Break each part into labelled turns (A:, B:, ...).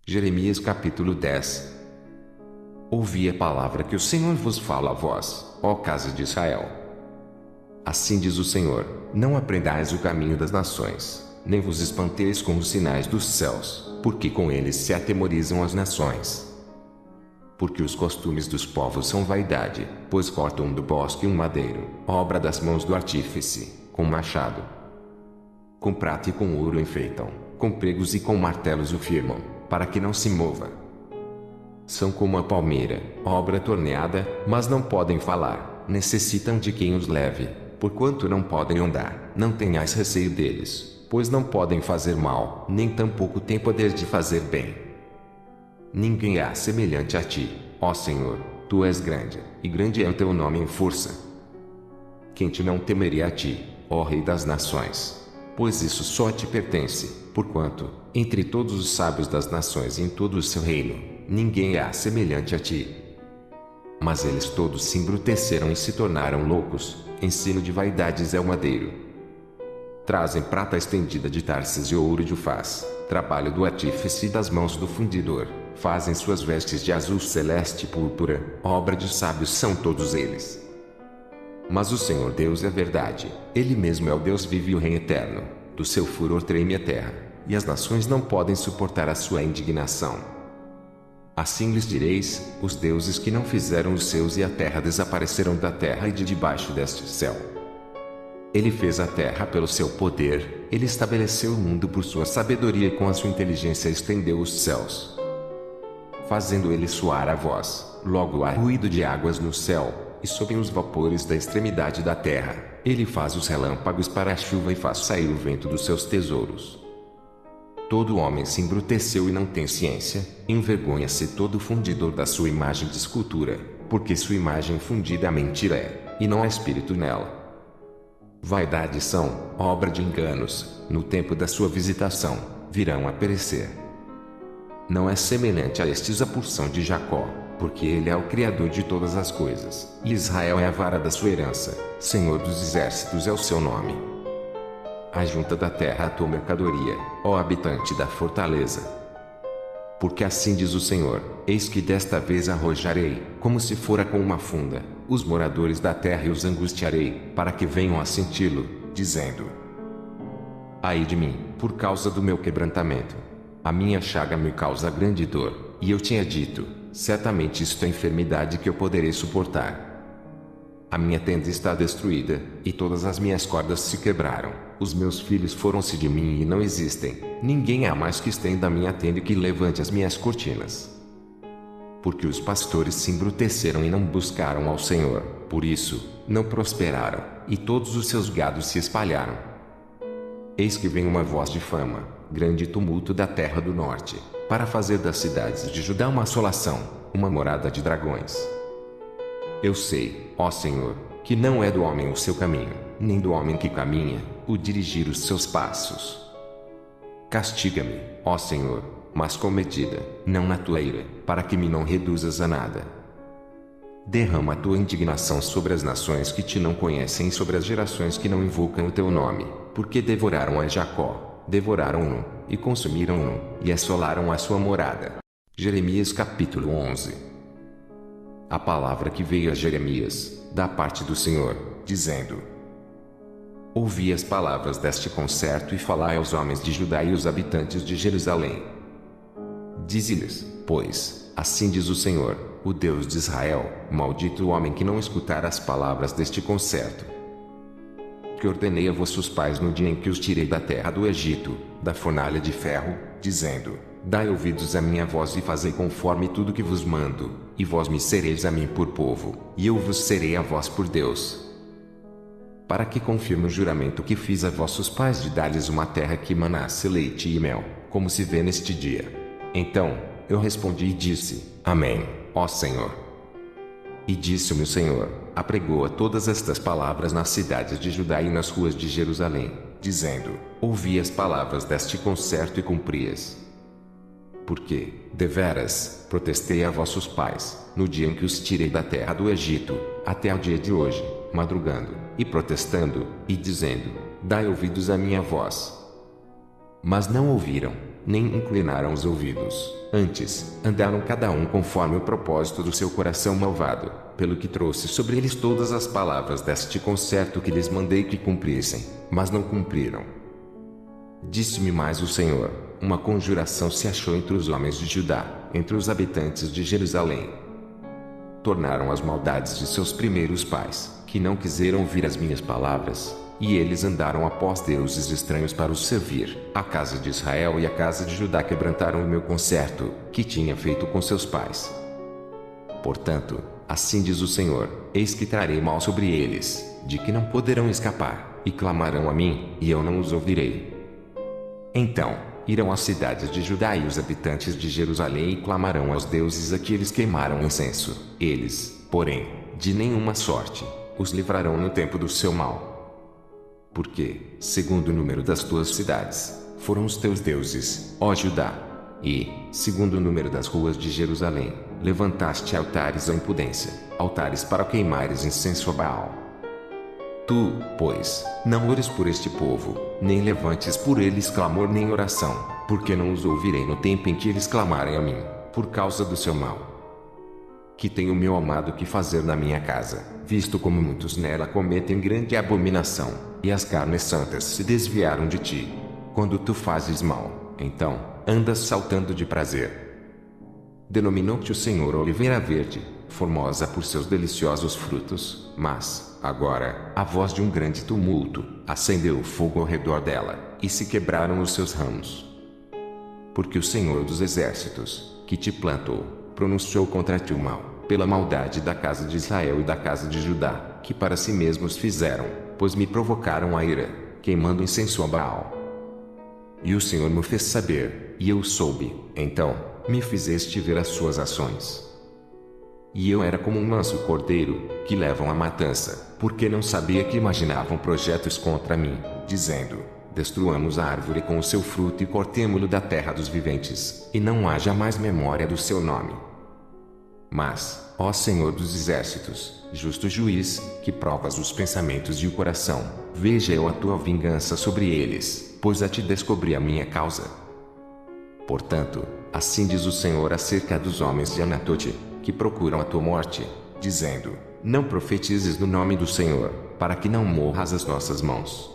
A: Jeremias capítulo 10. Ouvi a palavra que o Senhor vos fala a vós, ó casa de Israel. Assim diz o Senhor: não aprendais o caminho das nações, nem vos espanteis com os sinais dos céus, porque com eles se atemorizam as nações. Porque os costumes dos povos são vaidade, pois cortam do bosque um madeiro, obra das mãos do artífice, com machado. Com prata e com ouro enfeitam, com pregos e com martelos o firmam, para que não se mova. São como a palmeira, obra torneada, mas não podem falar, necessitam de quem os leve, porquanto não podem andar. Não tenhais receio deles, pois não podem fazer mal, nem tampouco têm poder de fazer bem. Ninguém há semelhante a ti, ó Senhor, tu és grande, e grande é o teu nome em força. Quem te não temeria a ti, ó Rei das nações? Pois isso só te pertence, porquanto, entre todos os sábios das nações e em todo o seu reino, ninguém há semelhante a ti. Mas eles todos se embruteceram e se tornaram loucos, ensino de vaidades é o madeiro. Trazem prata estendida de Tarsis e ouro de Ufaz, trabalho do artífice e das mãos do fundidor, fazem suas vestes de azul celeste e púrpura, obra de sábios são todos eles. Mas o Senhor Deus é verdade, Ele mesmo é o Deus vivo e o Rei eterno, do seu furor treme a terra, e as nações não podem suportar a sua indignação. Assim lhes direis: os deuses que não fizeram os céus e a terra desapareceram da terra e de debaixo deste céu. Ele fez a terra pelo seu poder, ele estabeleceu o mundo por sua sabedoria e com a sua inteligência estendeu os céus. Fazendo ele soar a voz, logo há ruído de águas no céu, e sobem os vapores da extremidade da terra. Ele faz os relâmpagos para a chuva e faz sair o vento dos seus tesouros. Todo homem se embruteceu e não tem ciência, envergonha-se todo fundidor da sua imagem de escultura, porque sua imagem fundida a mentira é, e não há espírito nela. Vaidades são, obra de enganos, no tempo da sua visitação, virão a perecer. Não é semelhante a estes a porção de Jacó, porque ele é o Criador de todas as coisas, e Israel é a vara da sua herança, Senhor dos exércitos é o seu nome. Ajunta da terra a tua mercadoria, ó habitante da fortaleza. Porque assim diz o Senhor: eis que desta vez arrojarei, como se fora com uma funda, os moradores da terra e os angustiarei, para que venham a senti-lo, dizendo: ai de mim, por causa do meu quebrantamento. A minha chaga me causa grande dor, e eu tinha dito: certamente isto é enfermidade que eu poderei suportar. A minha tenda está destruída, e todas as minhas cordas se quebraram. Os meus filhos foram-se de mim e não existem. Ninguém há mais que estenda a minha tenda e que levante as minhas cortinas. Porque os pastores se embruteceram e não buscaram ao Senhor, por isso, não prosperaram, e todos os seus gados se espalharam. Eis que vem uma voz de fama, grande tumulto da terra do norte, para fazer das cidades de Judá uma assolação, uma morada de dragões. Eu sei, ó Senhor, que não é do homem o seu caminho, nem do homem que caminha, o dirigir os seus passos. Castiga-me, ó Senhor, mas com medida, não na tua ira, para que me não reduzas a nada. Derrama a tua indignação sobre as nações que te não conhecem e sobre as gerações que não invocam o teu nome, porque devoraram a Jacó, devoraram-no, e consumiram-no, e assolaram a sua morada. Jeremias capítulo 11. A palavra que veio a Jeremias, da parte do Senhor, dizendo: ouvi as palavras deste concerto e falai aos homens de Judá e aos habitantes de Jerusalém. Dize-lhes, pois, assim diz o Senhor, o Deus de Israel: maldito o homem que não escutar as palavras deste concerto, que ordenei a vossos pais no dia em que os tirei da terra do Egito, da fornalha de ferro, dizendo: dai ouvidos à minha voz e fazei conforme tudo que vos mando, e vós me sereis a mim por povo, e eu vos serei a vós por Deus. Para que confirme o juramento que fiz a vossos pais de dar-lhes uma terra que manasse leite e mel, como se vê neste dia. Então, eu respondi e disse: amém, ó Senhor. E disse-me o Senhor: apregoa todas estas palavras nas cidades de Judá e nas ruas de Jerusalém, dizendo: ouvi as palavras deste concerto e cumpri-as. Porque, deveras, protestei a vossos pais, no dia em que os tirei da terra do Egito, até ao dia de hoje, madrugando, e protestando, e dizendo: dai ouvidos à minha voz. Mas não ouviram, nem inclinaram os ouvidos. Antes, andaram cada um conforme o propósito do seu coração malvado, pelo que trouxe sobre eles todas as palavras deste concerto que lhes mandei que cumprissem, mas não cumpriram. Disse-me mais o Senhor: uma conjuração se achou entre os homens de Judá, entre os habitantes de Jerusalém. Tornaram as maldades de seus primeiros pais, que não quiseram ouvir as minhas palavras, e eles andaram após deuses estranhos para os servir. A casa de Israel e a casa de Judá quebrantaram o meu concerto, que tinha feito com seus pais. Portanto, assim diz o Senhor: eis que trarei mal sobre eles, de que não poderão escapar, e clamarão a mim, e eu não os ouvirei. Então, irão às cidades de Judá e os habitantes de Jerusalém e clamarão aos deuses a que eles queimaram incenso. Eles, porém, de nenhuma sorte, os livrarão no tempo do seu mal. Porque, segundo o número das tuas cidades, foram os teus deuses, ó Judá. E, segundo o número das ruas de Jerusalém, levantaste altares à impudência, altares para queimares incenso a Baal. Tu, pois, não ores por este povo, nem levantes por eles clamor nem oração, porque não os ouvirei no tempo em que eles clamarem a mim, por causa do seu mal. Que tem o meu amado que fazer na minha casa, visto como muitos nela cometem grande abominação, e as carnes santas se desviaram de ti. Quando tu fazes mal, então, andas saltando de prazer. Denominou-te o Senhor oliveira verde, formosa por seus deliciosos frutos, mas, agora, a voz de um grande tumulto, acendeu o fogo ao redor dela, e se quebraram os seus ramos. Porque o Senhor dos exércitos, que te plantou, pronunciou contra ti o mal, pela maldade da casa de Israel e da casa de Judá, que para si mesmos fizeram, pois me provocaram a ira, queimando incenso a Baal. E o Senhor me fez saber, e eu soube, então, me fizeste ver as suas ações. E eu era como um manso cordeiro, que levam à matança, porque não sabia que imaginavam projetos contra mim, dizendo: destruamos a árvore com o seu fruto e cortemo-lo da terra dos viventes, e não haja mais memória do seu nome. Mas, ó Senhor dos exércitos, justo juiz, que provas os pensamentos e o coração, veja eu a tua vingança sobre eles, pois a ti descobri a minha causa. Portanto, assim diz o Senhor acerca dos homens de Anatote, que procuram a tua morte, dizendo: não profetizes no nome do Senhor, para que não morras às nossas mãos.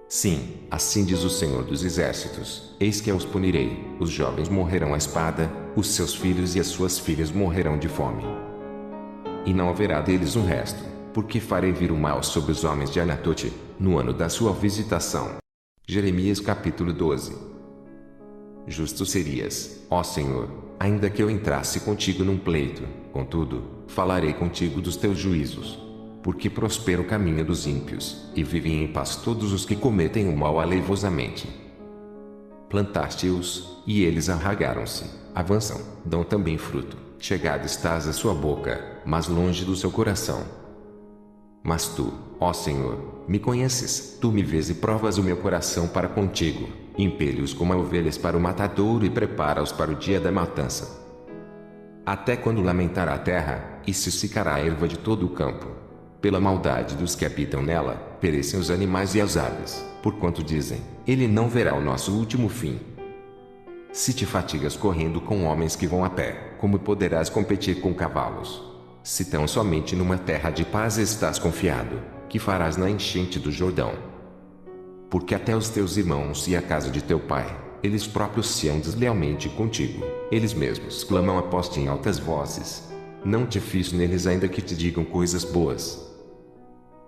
A: Sim, assim diz o Senhor dos exércitos: eis que eu os punirei, os jovens morrerão à espada, os seus filhos e as suas filhas morrerão de fome. E não haverá deles um resto, porque farei vir o mal sobre os homens de Anatote, no ano da sua visitação. Jeremias capítulo 12. Justo serias, ó Senhor, ainda que eu entrasse contigo num pleito, contudo, falarei contigo dos teus juízos. Porque prospera o caminho dos ímpios, e vivem em paz todos os que cometem o mal aleivosamente. Plantaste-os, e eles arragaram-se, avançam, dão também fruto, chegada estás à sua boca, mas longe do seu coração. Mas tu, ó Senhor, me conheces, tu me vês e provas o meu coração para contigo, impele-os como ovelhas para o matadouro e prepara-os para o dia da matança. Até quando lamentará a terra, e se secará a erva de todo o campo. Pela maldade dos que habitam nela, perecem os animais e as aves, porquanto dizem: ele não verá o nosso último fim. Se te fatigas correndo com homens que vão a pé, como poderás competir com cavalos? Se tão somente numa terra de paz estás confiado, que farás na enchente do Jordão? Porque até os teus irmãos e a casa de teu pai, eles próprios se hão deslealmente contigo, eles mesmos clamam após ti em altas vozes. Não te fiz neles ainda que te digam coisas boas.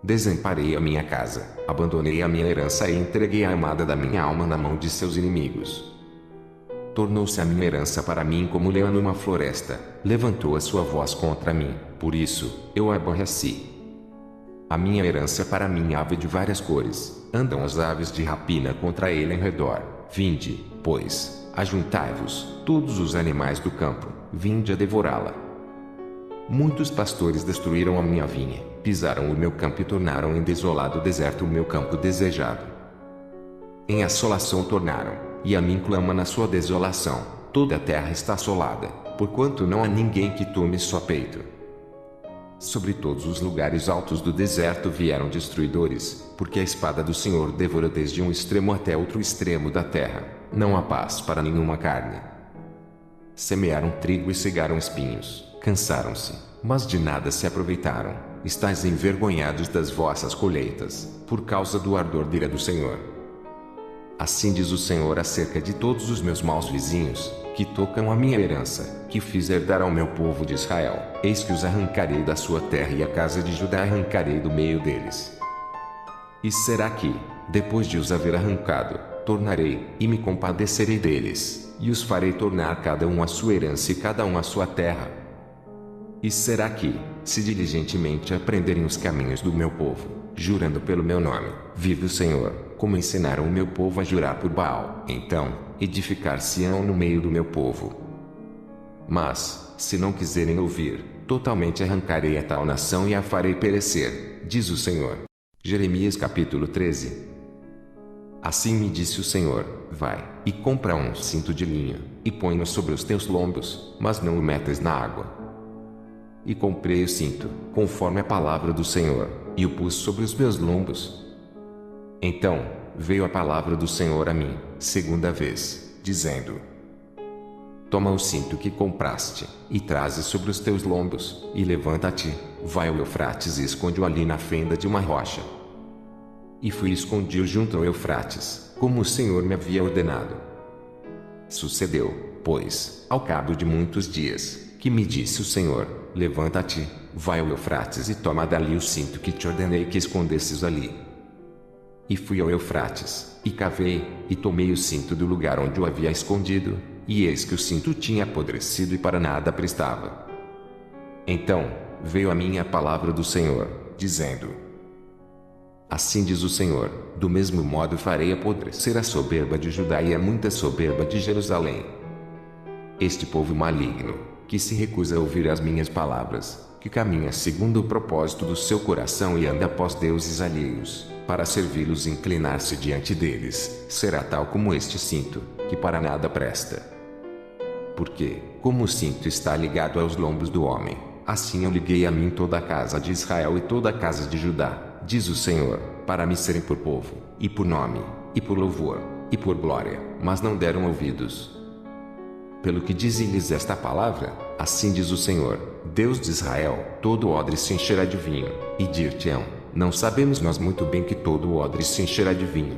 A: Desamparei a minha casa, abandonei a minha herança e entreguei a amada da minha alma na mão de seus inimigos. Tornou-se a minha herança para mim como leão numa floresta, levantou a sua voz contra mim, por isso, eu a aborreci. A minha herança para mim ave de várias cores, andam as aves de rapina contra ele em redor. Vinde, pois, ajuntai-vos, todos os animais do campo, vinde a devorá-la. Muitos pastores destruíram a minha vinha, pisaram o meu campo e tornaram em desolado deserto o meu campo desejado. Em assolação tornaram, e a mim clama na sua desolação, toda a terra está assolada, porquanto não há ninguém que tome só peito. Sobre todos os lugares altos do deserto vieram destruidores, porque a espada do Senhor devora desde um extremo até outro extremo da terra. Não há paz para nenhuma carne. Semearam trigo e cegaram espinhos, cansaram-se, mas de nada se aproveitaram. Estais envergonhados das vossas colheitas, por causa do ardor da ira do Senhor. Assim diz o Senhor acerca de todos os meus maus vizinhos, que tocam a minha herança, que fiz herdar ao meu povo de Israel. Eis que os arrancarei da sua terra e a casa de Judá arrancarei do meio deles. E será que, depois de os haver arrancado, tornarei, e me compadecerei deles, e os farei tornar cada um a sua herança e cada um a sua terra? E será que, se diligentemente aprenderem os caminhos do meu povo, jurando pelo meu nome, vive o Senhor, como ensinaram o meu povo a jurar por Baal, então, edificar-se-ão no meio do meu povo. Mas, se não quiserem ouvir, totalmente arrancarei a tal nação e a farei perecer, diz o Senhor. Jeremias capítulo 13. Assim me disse o Senhor: vai, e compra um cinto de linho, e põe-o sobre os teus lombos, mas não o metas na água. E comprei o cinto, conforme a palavra do Senhor, e o pus sobre os meus lombos. Então, veio a palavra do Senhor a mim, segunda vez, dizendo: toma o cinto que compraste, e traze sobre os teus lombos, e levanta-te, vai ao Eufrates e esconde-o ali na fenda de uma rocha. E fui e escondi-o junto ao Eufrates, como o Senhor me havia ordenado. Sucedeu, pois, ao cabo de muitos dias, que me disse o Senhor: levanta-te, vai ao Eufrates e toma dali o cinto que te ordenei que escondesses ali. E fui ao Eufrates, e cavei, e tomei o cinto do lugar onde o havia escondido, e eis que o cinto tinha apodrecido e para nada prestava. Então, veio a mim a palavra do Senhor, dizendo: assim diz o Senhor, do mesmo modo farei apodrecer a soberba de Judá e a muita soberba de Jerusalém. Este povo maligno, que se recusa a ouvir as minhas palavras, que caminha segundo o propósito do seu coração e anda após deuses alheios, para servi-los e inclinar-se diante deles, será tal como este cinto, que para nada presta. Porque, como o cinto está ligado aos lombos do homem, assim eu liguei a mim toda a casa de Israel e toda a casa de Judá, diz o Senhor, para me serem por povo, e por nome, e por louvor, e por glória, mas não deram ouvidos. Pelo que dize-lhes esta palavra, assim diz o Senhor, Deus de Israel: todo odre se encherá de vinho, e dir-te-ão: não sabemos nós muito bem que todo odre se encherá de vinho.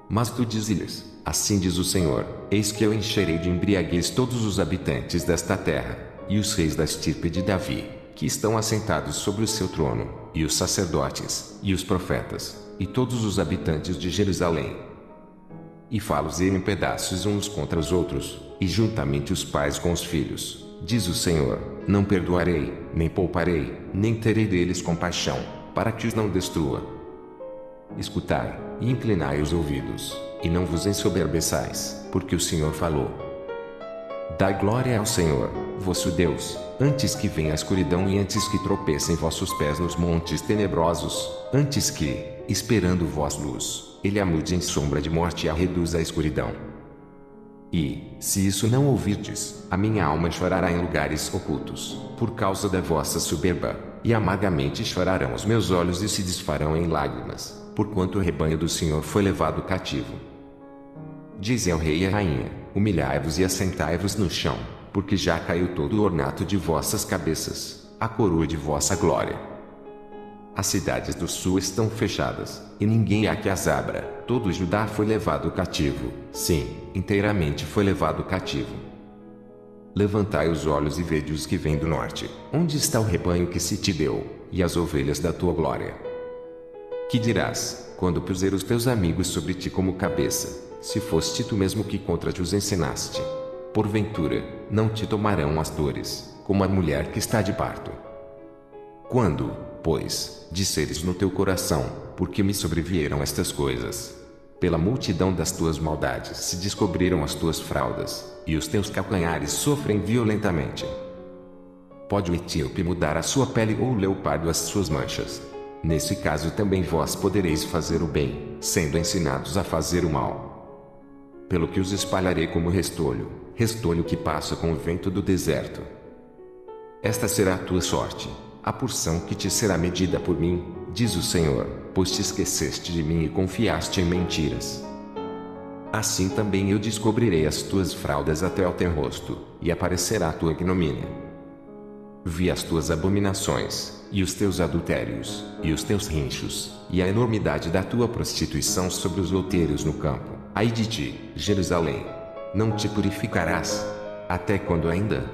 A: Mas tu dize-lhes: assim diz o Senhor: eis que eu encherei de embriaguez todos os habitantes desta terra, e os reis da estirpe de Davi, que estão assentados sobre o seu trono, e os sacerdotes, e os profetas, e todos os habitantes de Jerusalém. E fá-los-ei em pedaços uns contra os outros, e juntamente os pais com os filhos, diz o Senhor: não perdoarei, nem pouparei, nem terei deles compaixão, para que os não destrua. Escutai, e inclinai os ouvidos, e não vos ensoberbeçais, porque o Senhor falou. Dai glória ao Senhor, vosso Deus, antes que venha a escuridão e antes que tropecem vossos pés nos montes tenebrosos, antes que, esperando vós luz, ele a mude em sombra de morte e a reduza à escuridão. E, se isso não ouvirdes, a minha alma chorará em lugares ocultos, por causa da vossa soberba, e amargamente chorarão os meus olhos e se desfarão em lágrimas, porquanto o rebanho do Senhor foi levado cativo. Dize ao rei e à rainha: humilhai-vos e assentai-vos no chão, porque já caiu todo o ornato de vossas cabeças, a coroa de vossa glória. As cidades do sul estão fechadas, e ninguém há que as abra. Todo Judá foi levado cativo, sim, inteiramente foi levado cativo. Levantai os olhos e vede os que vêm do norte. Onde está o rebanho que se te deu, e as ovelhas da tua glória? Que dirás, quando puser os teus amigos sobre ti como cabeça, se foste tu mesmo que contra ti os ensinaste? Porventura, não te tomarão as dores, como a mulher que está de parto. Quando, pois, disseres no teu coração: por que me sobrevieram estas coisas? Pela multidão das tuas maldades se descobriram as tuas fraldas, e os teus calcanhares sofrem violentamente. Pode o etíope mudar a sua pele ou o leopardo as suas manchas? Nesse caso também vós podereis fazer o bem, sendo ensinados a fazer o mal. Pelo que os espalharei como restolho, restolho que passa com o vento do deserto. Esta será a tua sorte, a porção que te será medida por mim, diz o Senhor, pois te esqueceste de mim e confiaste em mentiras. Assim também eu descobrirei as tuas fraldas até ao teu rosto, e aparecerá a tua ignomínia. Vi as tuas abominações, e os teus adultérios, e os teus rinchos, e a enormidade da tua prostituição sobre os outeiros no campo. Ai de ti, Jerusalém! Não te purificarás? Até quando ainda?